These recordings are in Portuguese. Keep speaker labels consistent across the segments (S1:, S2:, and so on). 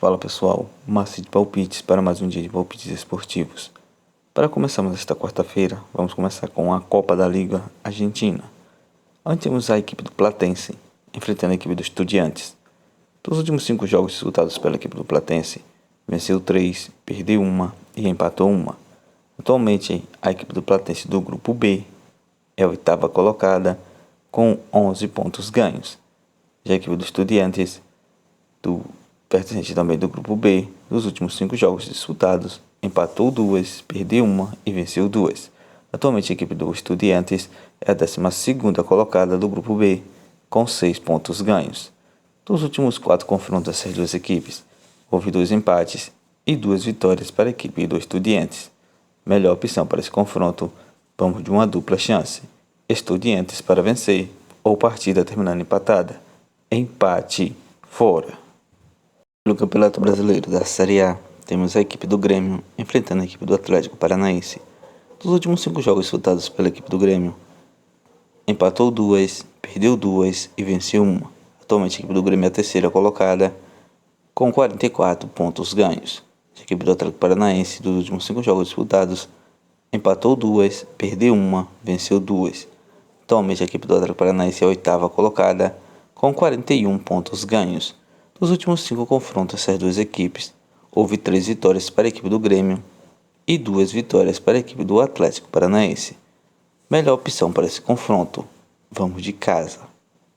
S1: Fala pessoal, Márcio de Palpites para mais um dia de palpites esportivos. Para começarmos esta quarta-feira, vamos começar com a Copa da Liga Argentina, onde temos a equipe do Platense enfrentando a equipe do Estudiantes. Dos últimos 5 jogos disputados pela equipe do Platense, venceu 3, perdeu 1 e empatou 1. Atualmente, a equipe do Platense do grupo B é a 8ª colocada com 11 pontos ganhos. Já a equipe do Estudiantes, pertencente também do grupo B, dos últimos 5 jogos disputados, empatou 2, perdeu 1 e venceu 2. Atualmente a equipe do Estudiantes é a 12ª colocada do grupo B, com 6 pontos ganhos. Dos últimos 4 confrontos dessas duas equipes, houve 2 empates e 2 vitórias para a equipe do Estudiantes. Melhor opção para esse confronto, vamos de uma dupla chance: Estudiantes para vencer ou partida terminando empatada. Empate fora. No Campeonato Brasileiro da Série A, temos a equipe do Grêmio enfrentando a equipe do Atlético Paranaense. Dos últimos 5 jogos disputados pela equipe do Grêmio, empatou 2, perdeu 2 e venceu 1. Atualmente a equipe do Grêmio é a 3ª colocada com 44 pontos ganhos. A equipe do Atlético Paranaense, dos últimos 5 jogos disputados, empatou 2, perdeu 1, venceu 2. Atualmente a equipe do Atlético Paranaense é a 8ª colocada com 41 pontos ganhos. Dos últimos 5 confrontos dessas duas equipes, houve 3 vitórias para a equipe do Grêmio e 2 vitórias para a equipe do Atlético Paranaense. Melhor opção para esse confronto, vamos de casa: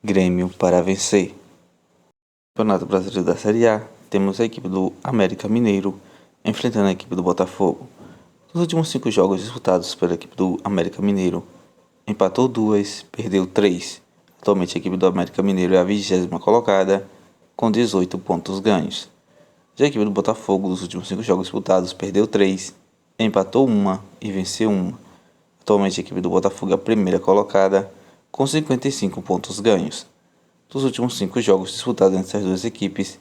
S1: Grêmio para vencer. No Campeonato Brasileiro da Série A, temos a equipe do América Mineiro enfrentando a equipe do Botafogo. Dos últimos 5 jogos disputados pela equipe do América Mineiro, empatou 2, perdeu 3. Atualmente a equipe do América Mineiro é a 20ª colocada com 18 pontos ganhos. Já a equipe do Botafogo, dos últimos 5 jogos disputados, perdeu 3, empatou 1 e venceu 1. Atualmente a equipe do Botafogo é a 1ª colocada com 55 pontos ganhos. Dos últimos 5 jogos disputados entre essas duas equipes,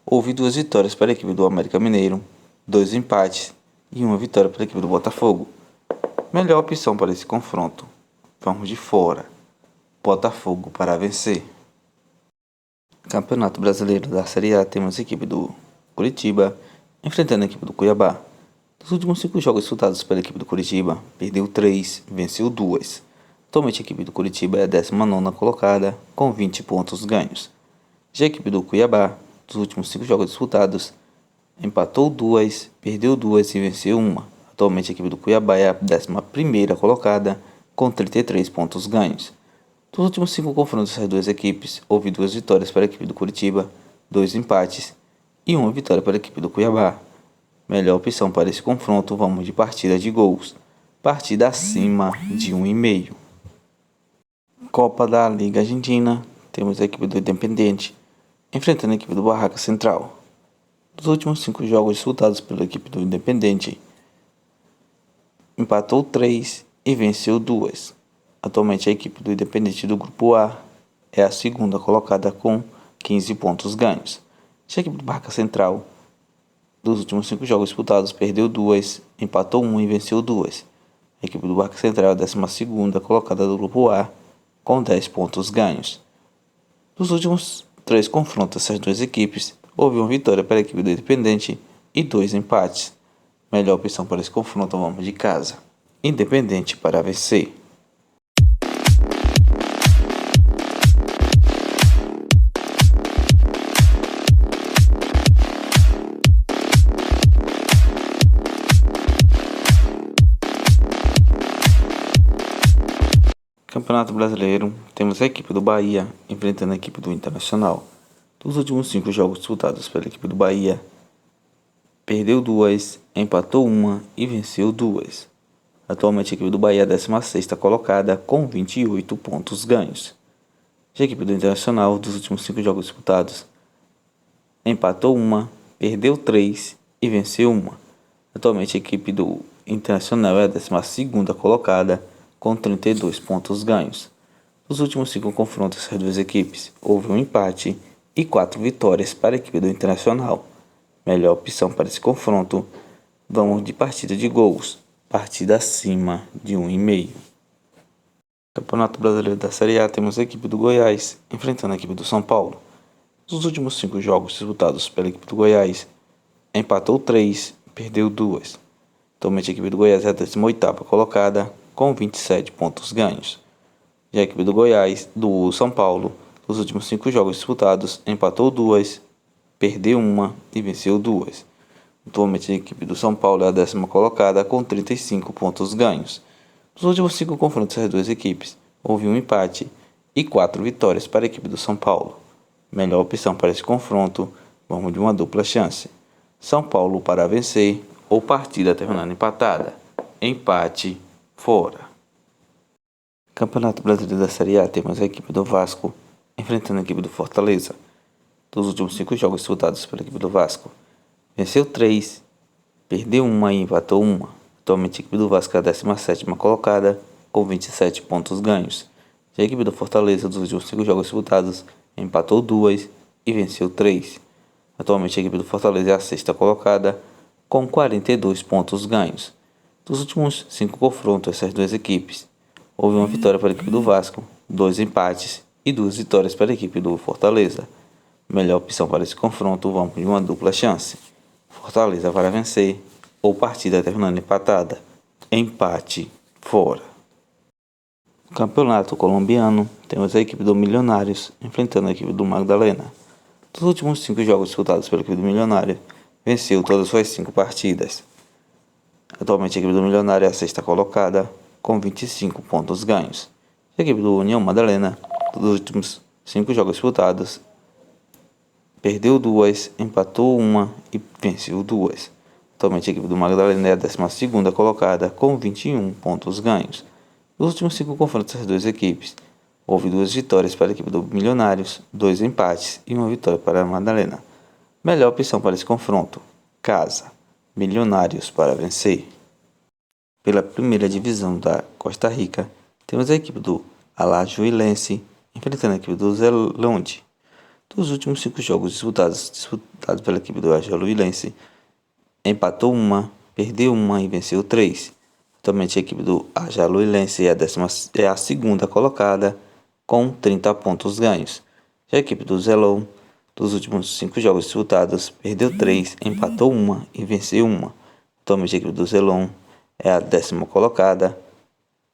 S1: houve 2 vitórias para a equipe do América Mineiro, 2 empates e 1 vitória para a equipe do Botafogo. Melhor opção para esse confronto, vamos de fora: Botafogo para vencer. Campeonato Brasileiro da Série A, temos a equipe do Curitiba enfrentando a equipe do Cuiabá. Dos últimos 5 jogos disputados pela equipe do Curitiba, perdeu 3, venceu 2. Atualmente a equipe do Curitiba é a 19ª colocada com 20 pontos ganhos. Já a equipe do Cuiabá, dos últimos 5 jogos disputados, empatou 2, perdeu 2 e venceu 1. Atualmente a equipe do Cuiabá é a 11ª colocada com 33 pontos ganhos. Dos últimos 5 confrontos dessas duas equipes, houve 2 vitórias para a equipe do Curitiba, 2 empates e 1 vitória para a equipe do Cuiabá. Melhor opção para esse confronto, vamos de partida de gols. Partida acima de 1,5. Copa da Liga Argentina, temos a equipe do Independiente enfrentando a equipe do Barraca Central. Dos últimos 5 jogos disputados pela equipe do Independiente, empatou 3 e venceu 2. Atualmente a equipe do Independiente do grupo A é a 2ª colocada com 15 pontos ganhos. Já a equipe do Barraca Central, dos últimos 5 jogos disputados, perdeu 2, empatou 1 e venceu 2. A equipe do Barraca Central é a 12ª colocada do grupo A com 10 pontos ganhos. Dos últimos 3 confrontos dessas duas equipes, houve 1 vitória para a equipe do Independente e 2 empates. Melhor opção para esse confronto, vamos de casa: Independente para vencer. Campeonato Brasileiro, temos a equipe do Bahia enfrentando a equipe do Internacional. Dos últimos 5 jogos disputados pela equipe do Bahia, perdeu 2, empatou 1 e venceu 2. Atualmente a equipe do Bahia é a 16ª colocada com 28 pontos ganhos. Já a equipe do Internacional, dos últimos 5 jogos disputados, empatou 1, perdeu 3 e venceu 1. Atualmente a equipe do Internacional é a 12ª colocada com 32 pontos ganhos. Nos últimos 5 confrontos dessas duas equipes, houve 1 empate e 4 vitórias para a equipe do Internacional. Melhor opção para esse confronto, vamos de partida de gols. Partida acima de 1,5. Campeonato Brasileiro da Série A, temos a equipe do Goiás enfrentando a equipe do São Paulo. Nos últimos 5 jogos disputados pela equipe do Goiás, empatou 3, perdeu 2. Atualmente a equipe do Goiás é a 18ª colocada, com 27 pontos ganhos. Já a equipe do São Paulo, nos últimos 5 jogos disputados, empatou 2, perdeu 1 e venceu 2. Atualmente a equipe do São Paulo é a 10ª colocada, com 35 pontos ganhos. Nos últimos 5 confrontos das duas equipes, houve um empate e 4 vitórias para a equipe do São Paulo. Melhor opção para esse confronto, vamos de uma dupla chance. São Paulo para vencer ou partida terminando empatada. Empate fora. Campeonato Brasileiro da Série A, temos a equipe do Vasco enfrentando a equipe do Fortaleza. Dos últimos 5 jogos disputados pela equipe do Vasco, venceu 3, perdeu 1 e empatou 1. Atualmente a equipe do Vasco é a 17ª colocada, com 27 pontos ganhos. Já a equipe do Fortaleza, dos últimos 5 jogos disputados, empatou 2 e venceu 3. Atualmente a equipe do Fortaleza é a 6ª colocada, com 42 pontos ganhos. Dos últimos 5 confrontos essas duas equipes, houve uma vitória para a equipe do Vasco, 2 empates e 2 vitórias para a equipe do Fortaleza. Melhor opção para esse confronto, vamos de uma dupla chance. Fortaleza para vencer ou partida terminando empatada. Empate fora. No Campeonato Colombiano, temos a equipe do Milionários enfrentando a equipe do Magdalena. Dos últimos 5 jogos disputados pela equipe do Milionário, venceu todas suas 5 partidas. Atualmente a equipe do Milionário é a 6ª colocada, com 25 pontos ganhos. A equipe do União Magdalena, dos últimos 5 jogos disputados, perdeu 2, empatou 1 e venceu 2. Atualmente a equipe do Magdalena é a 12ª colocada, com 21 pontos ganhos. Nos últimos 5 confrontos das duas equipes, houve 2 vitórias para a equipe do Milionários, 2 empates e 1 vitória para a Magdalena. Melhor opção para esse confronto, casa, Milionários para vencer. Pela primeira divisão da Costa Rica, temos a equipe do Alajuelense enfrentando a equipe do Zelonde. Dos últimos 5 jogos disputados pela equipe do Alajuelense, empatou 1, perdeu 1 e venceu 3. Atualmente a equipe do Alajuelense é a 2ª colocada, com 30 pontos ganhos. Já a equipe do Zelon, dos últimos 5 jogos disputados, perdeu 3, empatou 1 e venceu 1. Atualmente a equipe do Zelon é a 10ª colocada,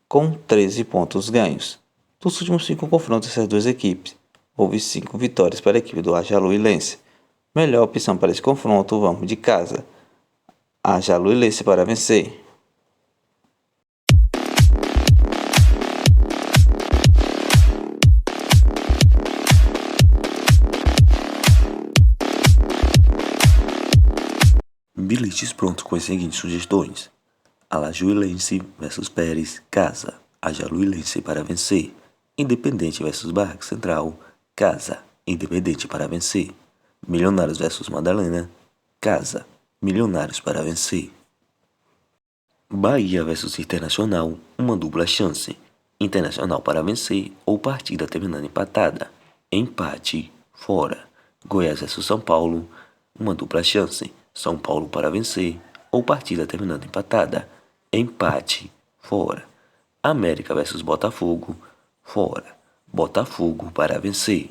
S1: com 13 pontos ganhos. Dos últimos 5 confrontos dessas duas equipes, houve 5 vitórias para a equipe do Alajuelense. Melhor opção para esse confronto, vamos de casa. Alajuelense para vencer. Bilhetes prontos com as seguintes sugestões: Alajuelense versus Pérez, casa. Alajuelense para vencer. Independente versus Barraca Central, casa. Independente para vencer. Milionários versus Madalena, casa. Milionários para vencer. Bahia versus Internacional, uma dupla chance. Internacional para vencer ou partida terminando empatada. Empate fora. Goiás versus São Paulo, uma dupla chance. São Paulo para vencer ou partida terminando empatada. Empate fora. América versus Botafogo, fora. Botafogo para vencer.